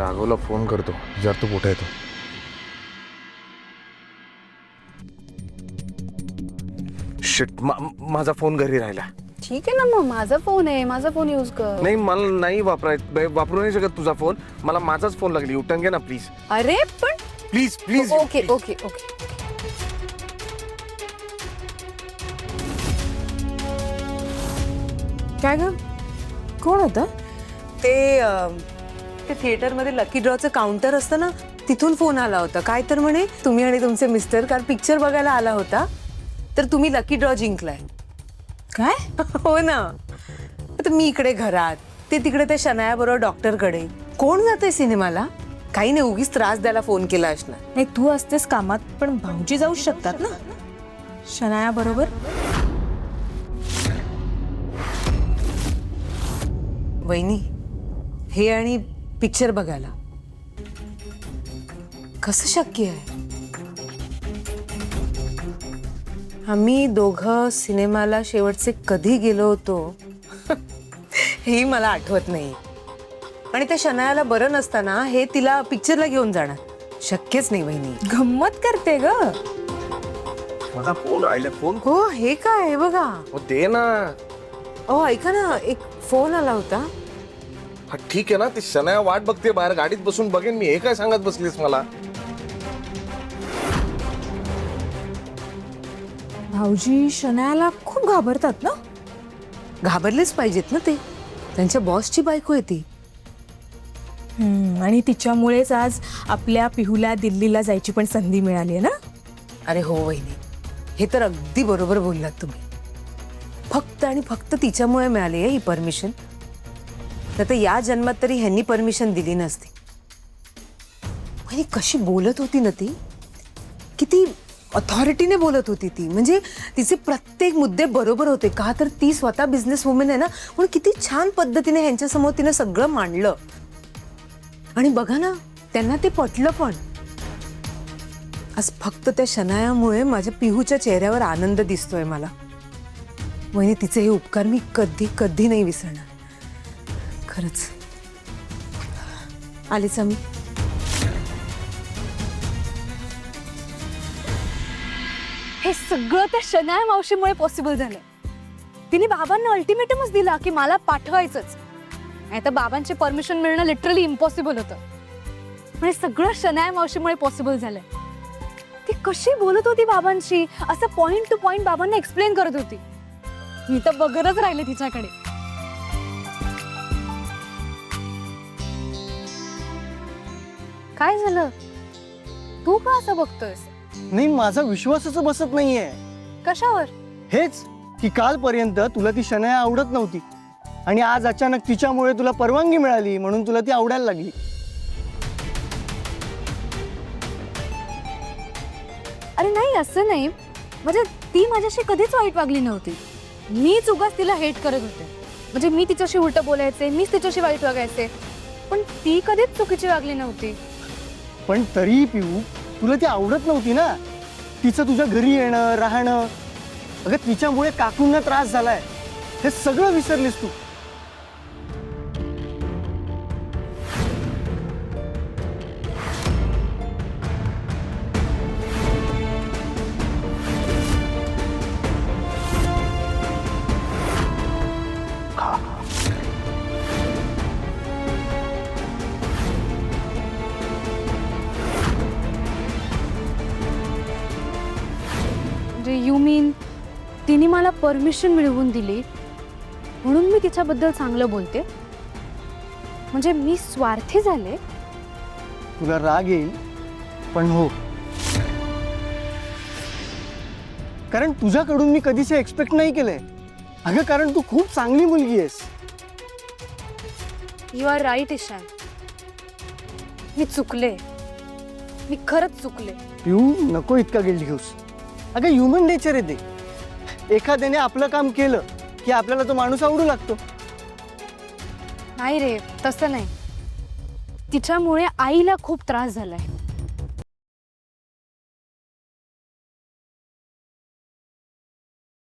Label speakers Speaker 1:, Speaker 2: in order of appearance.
Speaker 1: राघवला phone करतो जर तो कुठे येतो. शिट, माझा फोन घरी राहिला.
Speaker 2: ठीक आहे ना, मग माझा फोन आहे, माझा फोन यूज कर.
Speaker 1: नाही, मला नाही वापरू नाही शकत तुझा फोन. मला माझाच फोन लागली. उठंगे ना प्लीज.
Speaker 2: अरे पण
Speaker 1: please please.
Speaker 2: Okay okay okay.
Speaker 3: काय ग, कोण होतं?
Speaker 4: ते थिएटरमध्ये लकी ड्रॉचं काउंटर असतं ना, तिथून फोन आला होता. काय तर म्हणे तुम्ही आणि तुमचे मिस्टर काल पिक्चर बघायला आला होता, तर तुम्ही लकी ड्रॉ जिंकलाय.
Speaker 3: काय?
Speaker 4: हो ना. आता मी इकडे घरात, ते तिकडे त्या शनायाबरोबर डॉक्टरकडे. कोण जाते सिनेमाला? काही नाही, उगीच त्रास द्यायला फोन केला असणार.
Speaker 3: नाही, तू असतेस कामात, पण भाऊजी जाऊ शकतात ना शनाया बरोबर.
Speaker 4: वहिनी, हे आणि पिक्चर बघायला कसं शक्य आहे? आम्ही दोघं सिनेमाला शेवटचे कधी गेलो होतो हेही मला आठवत नाही. आणि त्या शनायाला बरं नसताना हे तिला पिक्चरला घेऊन जाणार शक्यच नाही. वहिनी
Speaker 3: गंमत करते ग.
Speaker 1: माझा फोन राहिला. फोन
Speaker 4: हो, हे काय आहे बघा.
Speaker 1: हो दे ना.
Speaker 4: ओ ऐका ना, एक फोन आला होता.
Speaker 1: हा ठीक आहे ना, ती शनाया वाट बघते बाहेर, गाडीत बसून बघेन मी. हे काय सांगत बसलीस मला?
Speaker 3: भाऊजी शनायाला खूप घाबरतात ना.
Speaker 4: घाबरलेच पाहिजेत ना, ते त्यांच्या बॉसची बायको आहे ती.
Speaker 3: आणि तिच्यामुळेच आज आपल्या पिहूला दिल्लीला जायची पण संधी मिळाली आहे ना.
Speaker 4: अरे हो वहिनी, हे तर अगदी बरोबर बोललात तुम्ही. फक्त आणि फक्त तिच्यामुळे मिळाली आहे ही परमिशन. तर या जन्मात तरी ह्यांनी परमिशन दिली नसती. वहिनी कशी बोलत होती ना ती, किती अथॉरिटीने बोलत होती ती. म्हणजे तिचे प्रत्येक मुद्दे बरोबर होते. का तर ती स्वतः बिझनेस वुमन आहे ना, म्हणून किती छान पद्धतीने ह्यांच्यासमोर तिने सगळं मांडलं. आणि बघा ना, त्यांना ते पटलं पण. आज फक्त त्या शनायामुळे माझ्या पिहूच्या चेहऱ्यावर आनंद दिसतोय मला. वहिनी, तिचे हे उपकार मी कधी कधी नाही विसरणार. खरंच. आलेच आम्ही.
Speaker 2: हे सगळं त्या शनाया मावशीमुळे पॉसिबल झालं. तिने बाबांना अल्टिमेटमच दिला की मला पाठवायचंच. नाही तर बाबांची परमिशन मिळणं लिटरली इम्पॉसिबल होतं. पण हे सगळं शनाया मावशीमुळे पॉसिबल झालंय. ती कशी बोलत होती बाबांशी, असं पॉइंट टू पॉइंट बाबांना एक्सप्लेन करत होती. मी तर बघतच राहिले तिच्याकडे. काय झालं? तू का असं बघतोयस?
Speaker 5: नाही, माझा विश्वासच बसत नाहीये.
Speaker 2: कशावर?
Speaker 5: हेच की कालपर्यंत तुला ती शनाया आवडत नव्हती आणि आज अचानक तिच्यामुळे तुला परवानगी मिळाली म्हणून तुला ती आवडायला लागली.
Speaker 2: अरे नाही, असं नाही. म्हणजे ती माझ्याशी कधीच वाईट वागली नव्हती. मीच उगाच तिला हेट करत होते. म्हणजे मी तिच्याशी उलट बोलायचे, मीच तिच्याशी वाईट वागायचे. पण ती कधीच चुकीची वागली नव्हती.
Speaker 5: पण तरी पिऊ, तुला ती आवडत नव्हती ना. तिचं तुझ्या घरी येणं राहणं, अगं तिच्यामुळे काकूंना त्रास झालाय, हे सगळं विसरलीस तू.
Speaker 2: म्हणजे यू मीन तिने मला परमिशन मिळवून दिली म्हणून मी तिच्याबद्दल चांगलं बोलते? म्हणजे मी स्वार्थी झाले?
Speaker 5: तुला राग येईल, पण हो, कारण तुझ्याकडून मी कधीच एक्सपेक्ट नाही केलंय. अगं कारण तू खूप चांगली मुलगी आहेस.
Speaker 2: You are right Ishaan. मी चुकले. मी खरंच चुकले.
Speaker 5: पिऊ, नको इतका गिल्ट घेऊस. अगं ह्युमन नेचर आहे ते. एखाद्याने आपलं काम केलं की आपल्याला तो माणूस आवडू लागतो.
Speaker 2: नाही रे, तसं नाही. तिच्यामुळे आईला खूप त्रास झालाय.